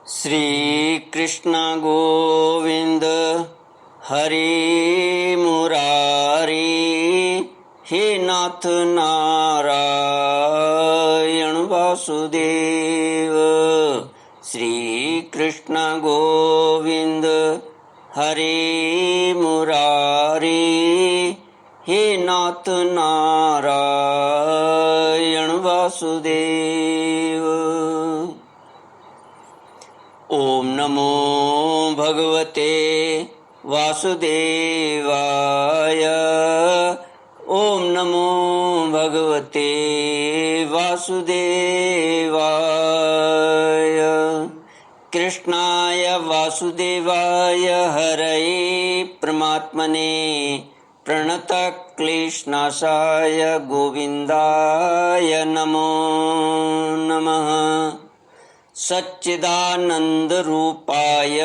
श्री कृष्ण गोविंद हरि मुरारी, हे नाथ नारायण वासुदेव। श्री कृष्ण गोविंद हरि मुरारी, हे नाथ नारायण वासुदेव। ओम नमो भगवते वासुदेवाय। ओम नमो भगवते वासुदेवाय। कृष्णाय वासुदेवाय हरये परमात्मने प्रणतक्लेशनाशाय गोविन्दाय नमो नमः। सच्चिदानन्दरूपाय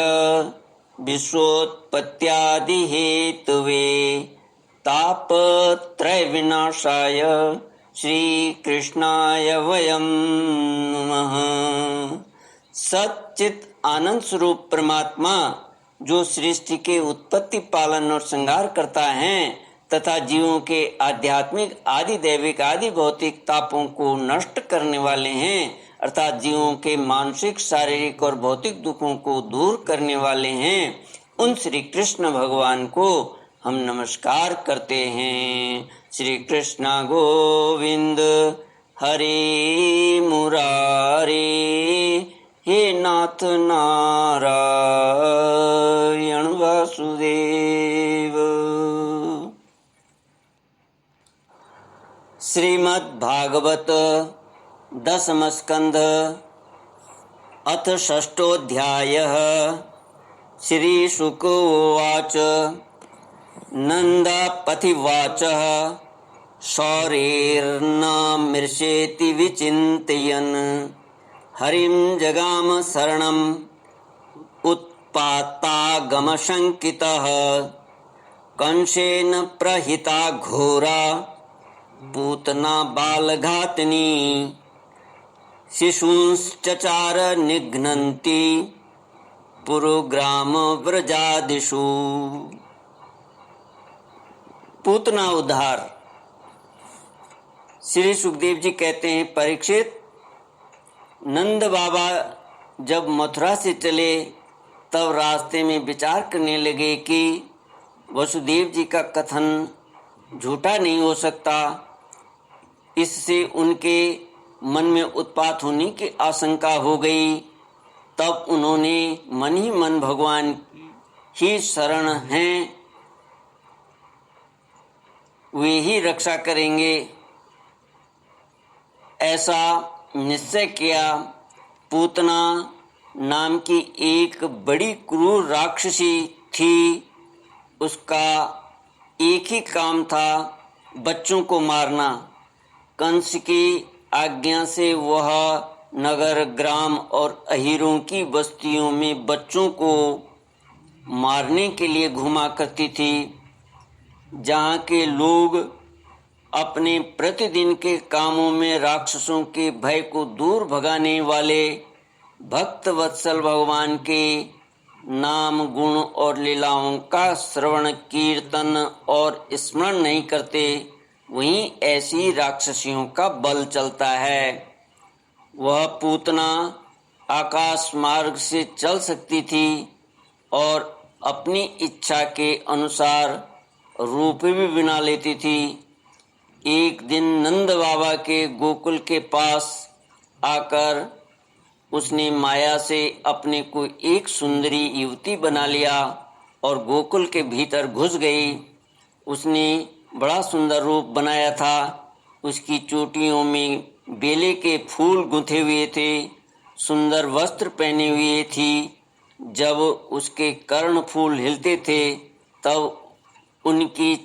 विश्वोत्पत्त्यादिहेतवे तापत्रयविनाशाय श्रीकृष्णाय वयं नमः। सच्चित आनंद स्वरूप परमात्मा जो सृष्टि के उत्पत्ति, पालन और संहार करता है तथा जीवों के आध्यात्मिक, आदि दैविक, आदि भौतिक तापों को नष्ट करने वाले हैं, अर्थात जीवों के मानसिक, शारीरिक और भौतिक दुखों को दूर करने वाले हैं, उन श्री कृष्ण भगवान को हम नमस्कार करते हैं। श्री कृष्ण गोविंद हरि मुरारी, हे नाथ नारायण वासुदेव। श्रीमद्भागवत दशम स्कंध अथ षष्ठोऽध्यायः। श्री शुक उवाच नन्दपतिवाचः शौरेर्नामृषेति विचिन्तयन् हरिं जगाम शरणम् उत्पातागमशङ्कितः। कंसेन प्रहिता घोरा पूतना बालघातिनी शिशूंश्चचार निघ्नन्ति पुरोग्राम व्रजादिषु। पूतना उद्धार। श्री सुखदेव जी कहते हैं, परीक्षित, नंद बाबा जब मथुरा से चले तब रास्ते में विचार करने लगे कि वसुदेव जी का कथन झूठा नहीं हो सकता। इससे उनके मन में उत्पात होने की आशंका हो गई। तब उन्होंने मन ही मन भगवान ही शरण हैं, वे ही रक्षा करेंगे, ऐसा निश्चय किया। पूतना नाम की एक बड़ी क्रूर राक्षसी थी। उसका एक ही काम था, बच्चों को मारना। कंस की आज्ञा से वह नगर, ग्राम और अहीरों की बस्तियों में बच्चों को मारने के लिए घुमा करती थी। जहाँ के लोग अपने प्रतिदिन के कामों में राक्षसों के भय को दूर भगाने वाले भक्त वत्सल भगवान के नाम, गुण और लीलाओं का श्रवण, कीर्तन और स्मरण नहीं करते, वहीं ऐसी राक्षसियों का बल चलता है। वह पूतना आकाश मार्ग से चल सकती थी और अपनी इच्छा के अनुसार रूप भी बना लेती थी। एक दिन नंद बाबा के गोकुल के पास आकर उसने माया से अपने को एक सुंदरी युवती बना लिया और गोकुल के भीतर घुस गई। उसने बड़ा सुंदर रूप बनाया था। उसकी चोटियों में बेले के फूल गुंथे हुए थे, सुंदर वस्त्र पहने हुए थी। जब उसके कर्ण फूल हिलते थे तब उनकी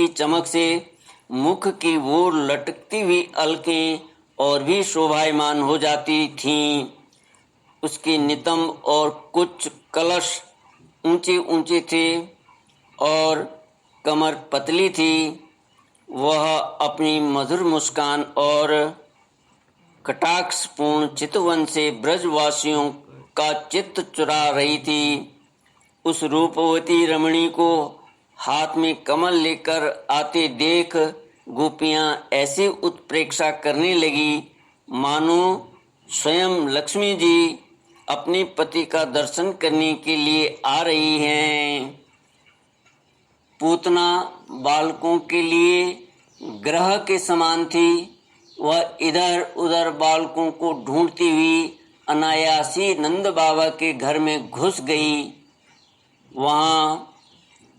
चमक से मुख की वो लटकती हुई अलकें और भी शोभायमान हो जाती थीं। उसके नितंब और कुछ कलश ऊंचे ऊंचे थे और कमर पतली थी। वह अपनी मधुर मुस्कान और कटाक्षपूर्ण चितवन से ब्रजवासियों का चित्त चुरा रही थी। उस रूपवती रमणी को हाथ में कमल लेकर आते देख गोपियां ऐसी उत्प्रेक्षा करने लगी मानो स्वयं लक्ष्मी जी अपने पति का दर्शन करने के लिए आ रही हैं। पूतना बालकों के लिए ग्रह के समान थी। वह इधर उधर बालकों को ढूंढती हुई अनायासी नंद बाबा के घर में घुस गई। वहाँ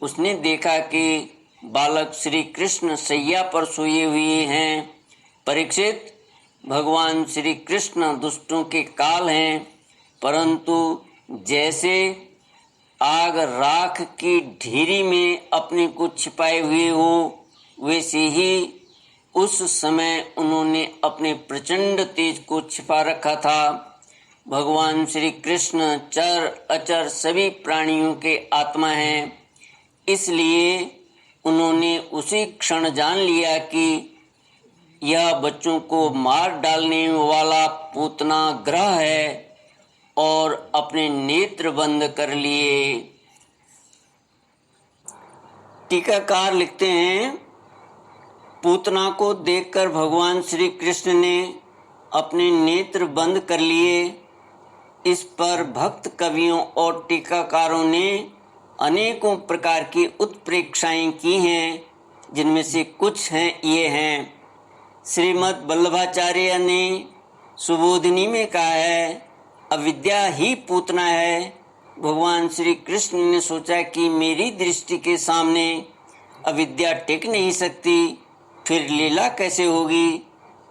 उसने देखा कि बालक श्री कृष्ण सैया पर सोए हुए हैं। परीक्षित, भगवान श्री कृष्ण दुष्टों के काल हैं, परंतु जैसे आग राख की ढेरी में अपने को छिपाए हुए हो, वैसे ही उस समय उन्होंने अपने प्रचंड तेज को छिपा रखा था। भगवान श्री कृष्ण चर अचर सभी प्राणियों के आत्मा हैं, इसलिए उन्होंने उसी क्षण जान लिया कि यह बच्चों को मार डालने वाला पूतना ग्रह है और अपने नेत्र बंद कर लिए। टीकाकार लिखते हैं, पूतना को देखकर भगवान श्री कृष्ण ने अपने नेत्र बंद कर लिए। इस पर भक्त कवियों और टीकाकारों ने अनेकों प्रकार की उत्प्रेक्षाएं की हैं, जिनमें से कुछ हैं ये हैं। श्रीमद् वल्लभाचार्य ने सुबोधिनी में कहा है, अविद्या ही पूतना है। भगवान श्री कृष्ण ने सोचा कि मेरी दृष्टि के सामने अविद्या टिक नहीं सकती, फिर लीला कैसे होगी,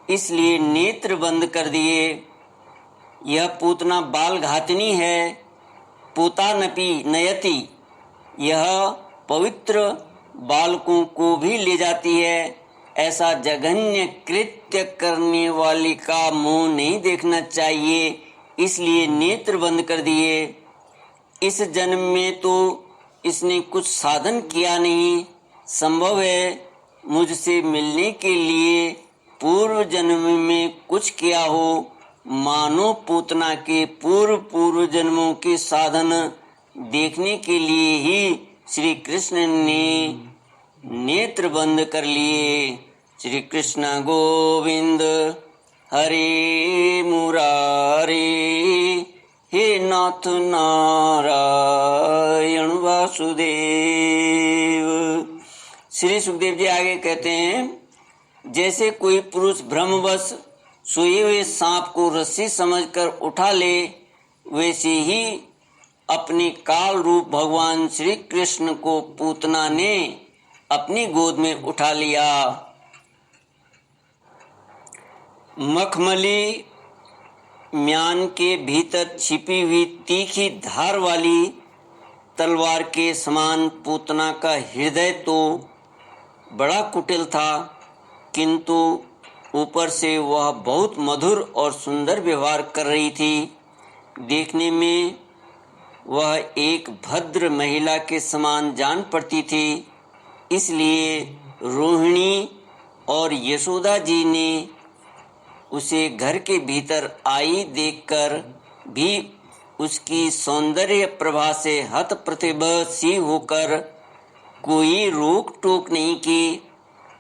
इसलिए नेत्र बंद कर दिए। यह पूतना बाल घातनी है। पूतानपि नयति, यह पवित्र बालकों को भी ले जाती है। ऐसा जघन्य कृत्य करने वाली का मुंह नहीं देखना चाहिए, इसलिए नेत्र बंद कर दिए। इस जन्म में तो इसने कुछ साधन किया नहीं। संभव है मुझसे मिलने के लिए पूर्व जन्म में कुछ किया हो। मानो पूतना के पूर्व जन्मों के साधन देखने के लिए ही श्री कृष्ण ने नेत्र बंद कर लिए। श्री कृष्ण गोविंद हरे मुरारे, हे नाथ नारायण वासुदेव। श्री सुखदेव जी आगे कहते हैं, जैसे कोई पुरुष भ्रमवश सोए हुए सांप को रस्सी समझकर उठा ले, वैसे ही अपने काल रूप भगवान श्री कृष्ण को पूतना ने अपनी गोद में उठा लिया। मखमली म्यान के भीतर छिपी हुई तीखी धार वाली तलवार के समान पूतना का हृदय तो बड़ा कुटिल था, किंतु ऊपर से वह बहुत मधुर और सुंदर व्यवहार कर रही थी। देखने में वह एक भद्र महिला के समान जान पड़ती थी। इसलिए रोहिणी और यशोदा जी ने उसे घर के भीतर आई देखकर भी उसकी सौंदर्य प्रभा से हतप्रतिभ सी होकर कोई रोक टोक नहीं की,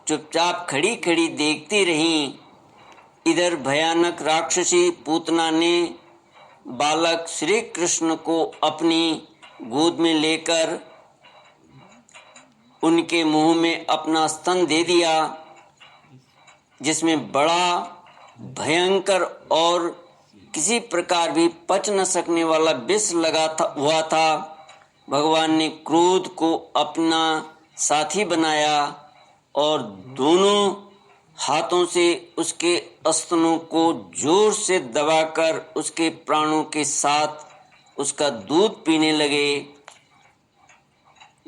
चुपचाप खड़ी खड़ी देखती रहीं। इधर भयानक राक्षसी पूतना ने बालक श्री कृष्ण को अपनी गोद में लेकर उनके मुंह में अपना स्तन दे दिया, जिसमें बड़ा भयंकर और किसी प्रकार भी पच न सकने वाला विष लगा हुआ था। भगवान ने क्रोध को अपना साथी बनाया और दोनों हाथों से उसके स्तनों को जोर से दबाकर उसके प्राणों के साथ उसका दूध पीने लगे।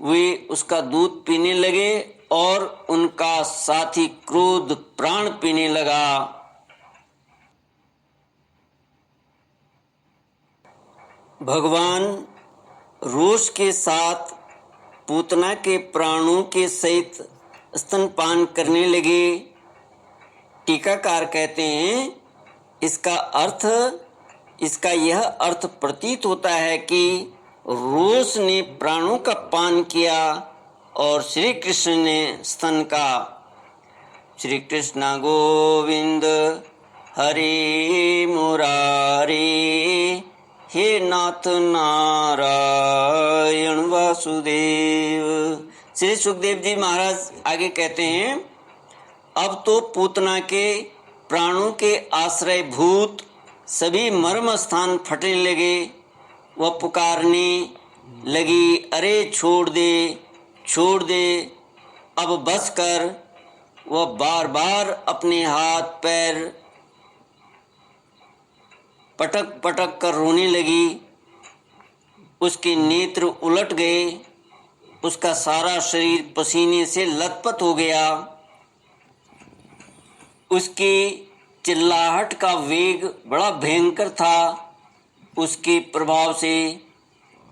वे उसका दूध पीने लगे और उनका साथी क्रोध प्राण पीने लगा। भगवान रोष के साथ पूतना के प्राणों के सहित स्तनपान करने लगे। टीकाकार कहते हैं, इसका यह अर्थ प्रतीत होता है कि रोष ने प्राणों का पान किया और श्री कृष्ण ने स्तन का। श्री कृष्ण गोविंद हरे मुरारे, हे नाथ नारायण वासुदेव। श्री सुखदेव जी महाराज आगे कहते हैं, अब तो पूतना के प्राणों के आश्रय भूत सभी मर्म स्थान फटने लगे। वह पुकारने लगी, अरे छोड़ दे, छोड़ दे, अब बस कर। वह बार बार अपने हाथ पैर पटक पटक कर रोने लगी। उसके नेत्र उलट गए, उसका सारा शरीर पसीने से लथपथ हो गया। उसकी चिल्लाहट का वेग बड़ा भयंकर था। उसके प्रभाव से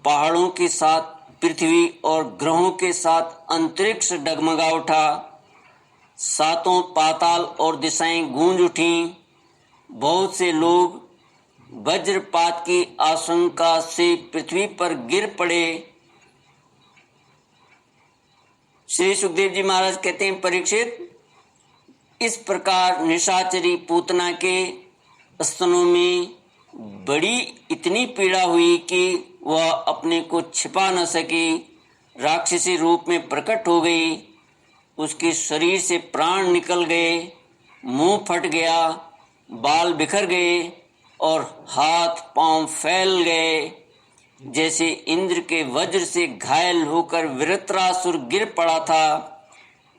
पहाड़ों के साथ पृथ्वी और ग्रहों के साथ अंतरिक्ष डगमगा उठा। सातों पाताल और दिशाएं गूंज उठीं। बहुत से लोग वज्रपात की आशंका से पृथ्वी पर गिर पड़े। श्री सुखदेव जी महाराज कहते हैं, परीक्षित, इस प्रकार निशाचरी पूतना के स्तनों में बड़ी इतनी पीड़ा हुई कि वह अपने को छिपा न सकी, राक्षसी रूप में प्रकट हो गई। उसके शरीर से प्राण निकल गए, मुंह फट गया, बाल बिखर गए और हाथ पांव फैल गए। जैसे इंद्र के वज्र से घायल होकर वृत्रासुर गिर पड़ा था,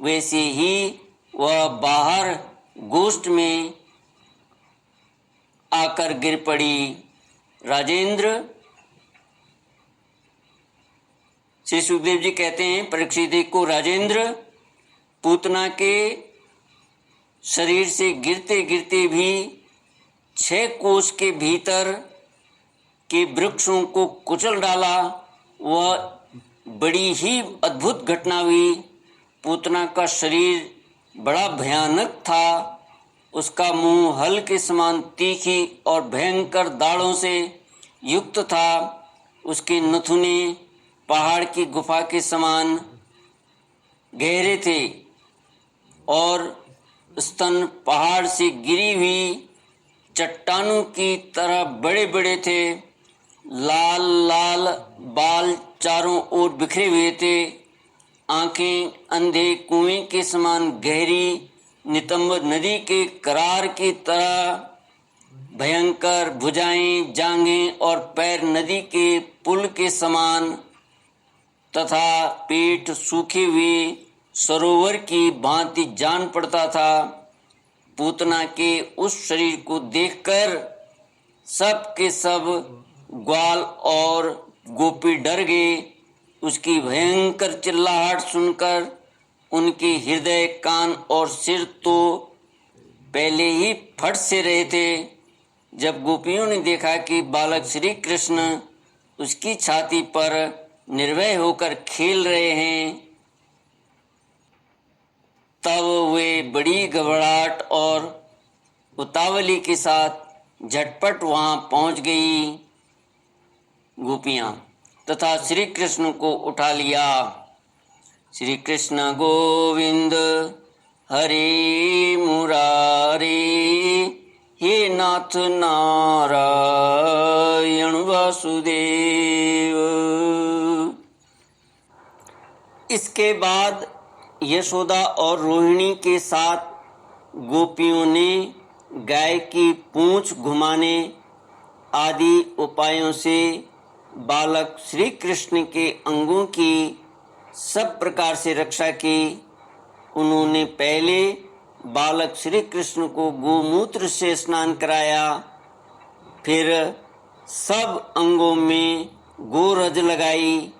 वैसे ही वह बाहर गोष्ठ में आकर गिर पड़ी। राजेंद्र, श्री सुखदेव जी कहते हैं परीक्षित को, राजेंद्र, पूतना के शरीर से गिरते गिरते भी 6 कोस के भीतर के वृक्षों को कुचल डाला। वह बड़ी ही अद्भुत घटना हुई। पूतना का शरीर बड़ा भयानक था। उसका मुंह हल के समान तीखी और भयंकर दाढ़ों से युक्त था। उसके नथुने पहाड़ की गुफा के समान गहरे थे और स्तन पहाड़ से गिरी हुई चट्टानों की तरह बड़े बड़े थे। लाल लाल बाल चारों ओर बिखरे हुए थे। आंखें अंधे कुएं के समान गहरी, नितंब नदी के करार की तरह भयंकर। भुजाएं, जांघें और पैर नदी के पुल के समान तथा पेट सूखे हुए सरोवर की भांति जान पड़ता था। पूतना के उस शरीर को देखकर सब के सब ग्वाल और गोपी डर गए। उसकी भयंकर चिल्लाहट सुनकर उनके हृदय, कान और सिर तो पहले ही फट से रहे थे। जब गोपियों ने देखा कि बालक श्री कृष्ण उसकी छाती पर निर्भय होकर खेल रहे हैं, तब वे बड़ी घबराहट और उतावली के साथ झटपट वहां पहुंच गई गोपियां तथा श्री कृष्ण को उठा लिया। श्री कृष्ण गोविंद हरे मुरारे, हे नाथ नारायण वासुदेव। इसके बाद यशोदा और रोहिणी के साथ गोपियों ने गाय की पूंछ घुमाने आदि उपायों से बालक श्री कृष्ण के अंगों की सब प्रकार से रक्षा की। उन्होंने पहले बालक श्री कृष्ण को गोमूत्र से स्नान कराया, फिर सब अंगों में गोरज लगाई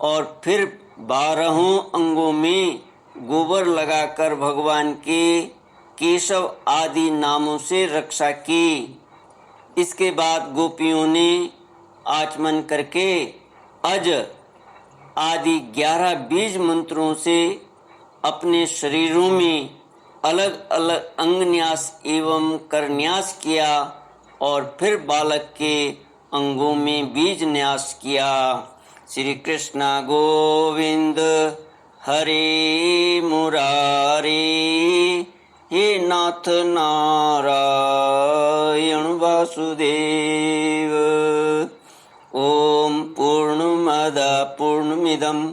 और फिर 12 अंगों में गोबर लगाकर भगवान के केशव आदि नामों से रक्षा की। इसके बाद गोपियों ने आचमन करके अज आदि 11 बीज मंत्रों से अपने शरीरों में अलग अलग अंगन्यास एवं करन्यास किया और फिर बालक के अंगों में बीज न्यास किया। श्री कृष्ण गोविंद हरे मुरारी, हे नाथ नारायण वासुदेव। ओम पूर्णमद पूर्णमिदं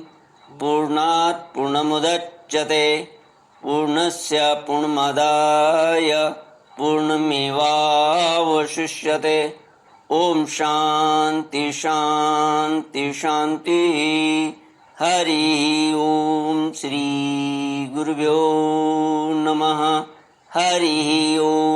पूर्णात् पूर्णमुदच्यते पूर्णस्य पूर्णमादाय पूर्णमेवावशिष्यते। ओम शांति शांति शांति। हरि ओम। श्री गुरुभ्यो नमः। हरि ओम।